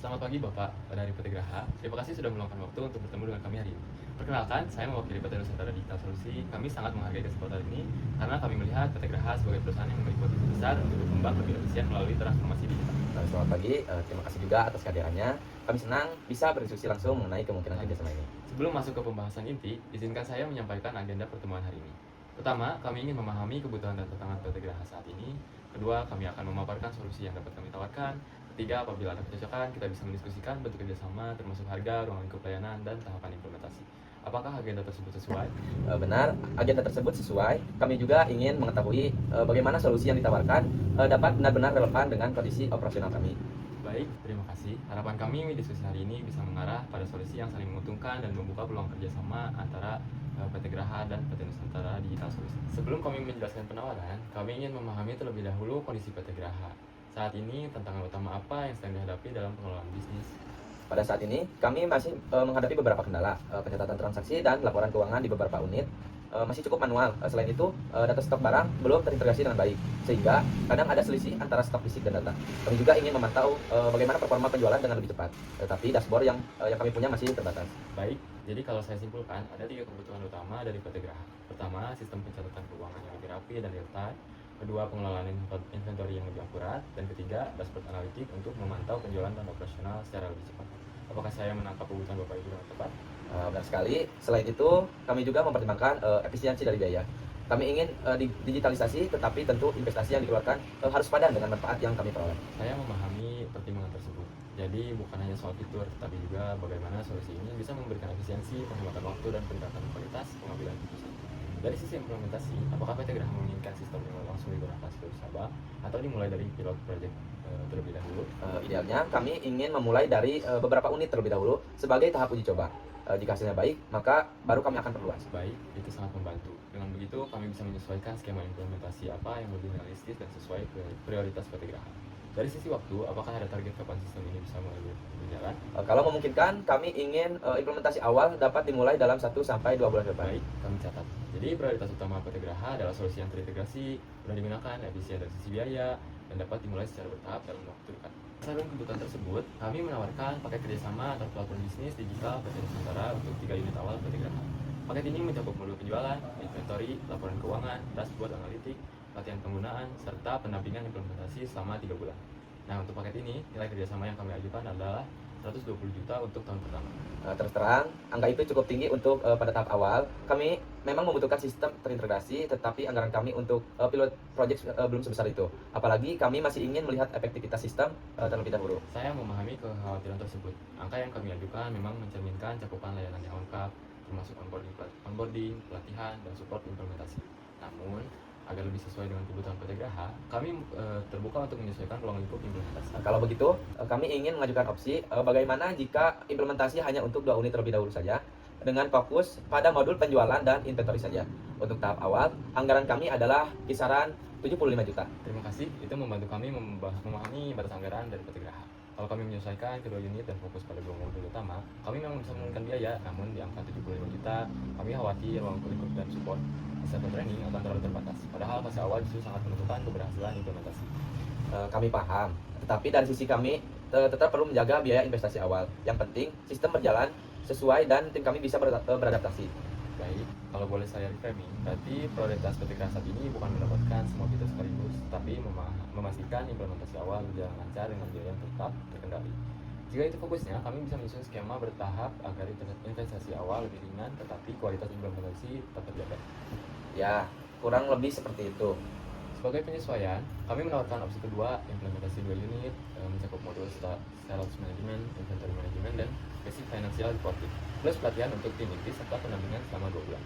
Selamat pagi Bapak dari PT Graha. Terima kasih sudah meluangkan waktu untuk bertemu dengan kami hari ini. Perkenalkan, saya mewakili PT Nusantara Digital Solusi. Kami sangat menghargai kesempatan ini karena kami melihat PT Graha sebagai perusahaan yang memiliki potensi besar untuk berkembang lebih efisien melalui transformasi digital. Selamat pagi, terima kasih juga atas kehadirannya. Kami senang bisa berdiskusi langsung mengenai kemungkinan kerjasama ini. Sebelum masuk ke pembahasan inti, izinkan saya menyampaikan agenda pertemuan hari ini. Pertama, kami ingin memahami kebutuhan dan tantangan PT Graha saat ini. Kedua, kami akan memaparkan solusi yang dapat kami tawarkan. Ketiga, apabila ada kecocokan, kita bisa mendiskusikan bentuk kerjasama termasuk harga, ruang lingkup pelayanan, dan tahapan implementasi. Apakah agenda tersebut sesuai? Benar, agenda tersebut sesuai. Kami juga ingin mengetahui bagaimana solusi yang ditawarkan dapat benar-benar relevan dengan kondisi operasional kami. Baik, terima kasih. Harapan kami diskusi hari ini bisa mengarah pada solusi yang saling menguntungkan dan membuka peluang kerjasama antara PT Graha dan PT Nusantara Digital Solusi. Sebelum kami menjelaskan penawaran, kami ingin memahami terlebih dahulu kondisi PT Graha. Saat ini, tantangan utama apa yang sedang dihadapi dalam pengelolaan bisnis? Pada saat ini, kami masih menghadapi beberapa kendala, pencatatan transaksi dan laporan keuangan di beberapa unit masih cukup manual. Selain itu, data stok barang belum terintegrasi dengan baik, sehingga kadang ada selisih antara stok fisik dan data. Kami juga ingin memantau bagaimana performa penjualan dengan lebih cepat, tetapi dashboard yang kami punya masih terbatas. Baik, jadi kalau saya simpulkan, ada 3 kebutuhan utama dari PT Graha. Pertama, sistem pencatatan keuangan yang lebih rapi dan real time. Kedua, pengelolaan inventory yang lebih akurat. Dan ketiga, dashboard analitik untuk memantau penjualan dan operasional secara lebih cepat. Apakah saya menangkap kebutuhan Bapak Ibu dengan tepat? Benar sekali. Selain itu, kami juga mempertimbangkan efisiensi dari biaya. Kami ingin digitalisasi, tetapi tentu investasi yang dikeluarkan harus padan dengan manfaat yang kami peroleh. Saya memahami pertimbangan tersebut. Jadi bukan hanya soal fitur, tetapi juga bagaimana solusi ini bisa memberikan efisiensi, penghematan waktu, dan peningkatan kualitas pengambilan keputusan. Dari sisi implementasi, apakah PT Graha menginginkan sistem yang langsung digunakan seluruh Sabah atau dimulai dari pilot project terlebih dahulu? Idealnya, kami ingin memulai dari beberapa unit terlebih dahulu sebagai tahap uji coba. Jika hasilnya baik, maka baru kami akan perluas. Baik, itu sangat membantu. Dengan begitu, kami bisa menyesuaikan skema implementasi apa yang lebih realistis dan sesuai ke prioritas PT Graha. Dari sisi waktu, apakah ada target kapan sistem ini bisa mulai berjalan? Kalau memungkinkan, kami ingin implementasi awal dapat dimulai dalam 1 sampai 2 bulan ke depan. Baik, kami catat. Jadi prioritas utama PT Graha adalah solusi yang terintegrasi, mudah digunakan, efisien dari sisi biaya, dan dapat dimulai secara bertahap dalam waktu dekat. Selain kebutuhan tersebut, kami menawarkan paket kerjasama atau platform bisnis digital PT Nusantara untuk 3 unit awal PT Graha. Paket ini mencakup modul penjualan, inventory, laporan keuangan, dashboard analitik, latihan penggunaan, serta pendampingan implementasi selama 3 bulan. Nah, untuk paket ini, nilai kerjasama yang kami ajukan adalah 120 juta untuk tahun pertama. Terus terang, angka itu cukup tinggi untuk pada tahap awal. Kami memang membutuhkan sistem terintegrasi, tetapi anggaran kami untuk pilot project belum sebesar itu. Apalagi kami masih ingin melihat efektivitas sistem terlebih dahulu. Saya memahami kekhawatiran tersebut. Angka yang kami ajukan memang mencerminkan cakupan layanan yang lengkap, termasuk onboarding, pelatihan, dan support implementasi. Namun, agar lebih sesuai dengan kebutuhan PT Graha, kami terbuka untuk menyesuaikan ruang lingkup implementasi. Kalau begitu, kami ingin mengajukan opsi bagaimana jika implementasi hanya untuk 2 unit terlebih dahulu saja, dengan fokus pada modul penjualan dan inventory saja. Untuk tahap awal, anggaran kami adalah kisaran 75 juta. Terima kasih, itu membantu kami memahami batas anggaran dari PT Graha. Kalau kami menyesuaikan kedua unit dan fokus pada 2 modul utama, kami memang bisa menurunkan biaya, namun di angka 75 juta, kami khawatir ruang lingkup dan support serta training akan terlalu terbatas. Padahal fase awal justru sangat menentukan keberhasilan implementasi. Kami paham, tetapi dari sisi kami tetap perlu menjaga biaya investasi awal. Yang penting, sistem berjalan sesuai dan tim kami bisa beradaptasi. Baik, kalau boleh saya reframing, berarti prioritas PT Graha saat ini bukan mendapatkan semua fitur sekaligus, tapi memastikan implementasi awal berjalan lancar dengan biaya yang tetap terkendali. Jika itu fokusnya, kami bisa menyusun skema bertahap agar investasi awal lebih ringan, tetapi kualitas implementasi tetap terjaga. Ya, kurang lebih seperti itu. Sebagai penyesuaian, kami menawarkan opsi kedua, implementasi 2 unit, mencakup modul sales management, inventory management, dan basic financial reporting, plus pelatihan untuk tim inti serta pendampingan selama 2 bulan.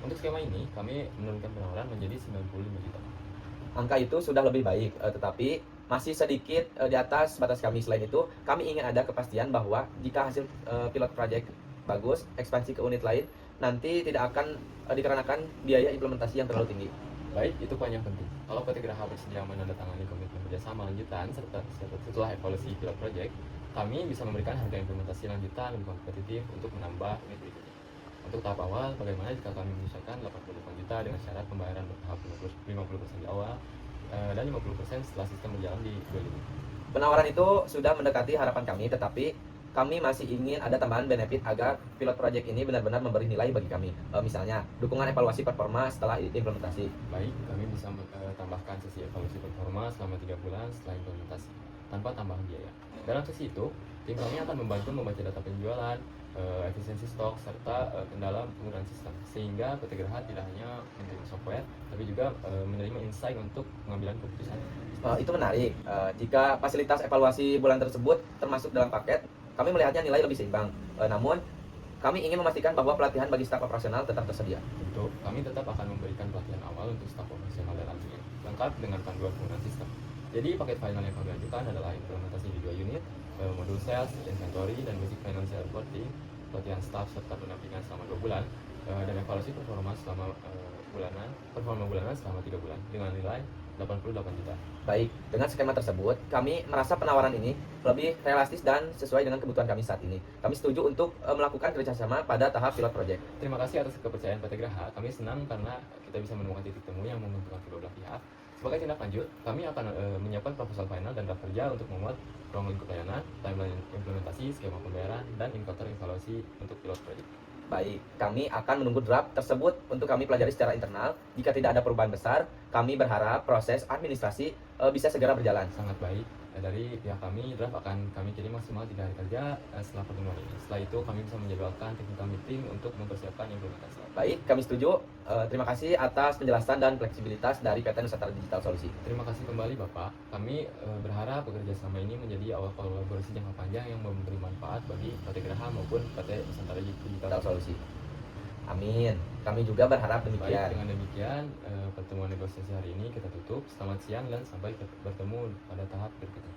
Untuk skema ini, kami menurunkan penawaran menjadi 95 juta. Angka itu sudah lebih baik, tetapi masih sedikit di atas batas kami. Selain itu, kami ingin ada kepastian bahwa jika hasil pilot project bagus, ekspansi ke unit lain, nanti tidak akan dikarenakan biaya implementasi yang terlalu tinggi. Baik, itu poin yang penting. Kalau PT Graha bersedia menandatangani komitmen kerjasama lanjutan setelah evaluasi pilot project, kami bisa memberikan harga implementasi lanjutan lebih kompetitif untuk menambah unit berikutnya. Untuk tahap awal, bagaimana jika kami menyesuaikan 88 juta dengan syarat pembayaran bertahap 50% di awal dan 50% setelah sistem berjalan di 2 unit? Penawaran itu sudah mendekati harapan kami, tetapi kami masih ingin ada tambahan benefit agar pilot project ini benar-benar memberi nilai bagi kami. Misalnya, dukungan evaluasi performa setelah implementasi. Baik, kami bisa tambahkan sesi evaluasi performa selama 3 bulan setelah implementasi, tanpa tambahan biaya. Dalam sesi itu, tim kami akan membantu membaca data penjualan, efisiensi stok, serta kendala penggunaan sistem. Sehingga PT Geraha tidak hanya menerima software, tapi juga menerima insight untuk pengambilan keputusan. Itu menarik. Jika fasilitas evaluasi bulan tersebut termasuk dalam paket, kami melihatnya nilai lebih seimbang. Namun, kami ingin memastikan bahwa pelatihan bagi staf operasional tetap tersedia. Tentu, kami tetap akan memberikan pelatihan awal untuk staf operasional dan admin, lengkap dengan panduan penggunaan sistem. Jadi, paket final yang kami ajukan adalah implementasi di 2 unit, modul sales, inventory, dan basic financial reporting, pelatihan staf serta pendampingan selama 2 bulan, dan evaluasi performa bulanan selama 3 bulan dengan nilai 88 juta. Baik, dengan skema tersebut, kami merasa penawaran ini lebih realistis dan sesuai dengan kebutuhan kami saat ini. Kami setuju untuk melakukan kerjasama pada tahap pilot project. Terima kasih atas kepercayaan PT Geraha. Kami senang karena kita bisa menemukan titik temu yang menguntungkan kedua belah pihak. Sebagai tindak lanjut, kami akan menyiapkan proposal final dan draft kerja untuk memuat ruang lingkup layanan, timeline implementasi, skema pembayaran, dan indikator evaluasi untuk pilot project. Baik, kami akan menunggu draft tersebut untuk kami pelajari secara internal. Jika tidak ada perubahan besar, kami berharap proses administrasi bisa segera berjalan. Sangat baik. Dari pihak kami, draft akan kami kirim maksimal 3 hari kerja setelah pertemuan ini. Setelah itu, kami bisa menjadwalkan technical meeting untuk mempersiapkan implementasi. Baik, kami setuju. Terima kasih atas penjelasan dan fleksibilitas dari PT Nusantara Digital Solusi. Terima kasih kembali Bapak. Kami berharap bekerja sama ini menjadi awal kolaborasi jangka panjang yang memberi manfaat bagi PT Geraha maupun PT Nusantara Digital Solusi. Amin. Kami juga berharap Baik, demikian. dengan demikian pertemuan negosiasi hari ini kita tutup. Selamat siang dan sampai bertemu pada tahap berikutnya.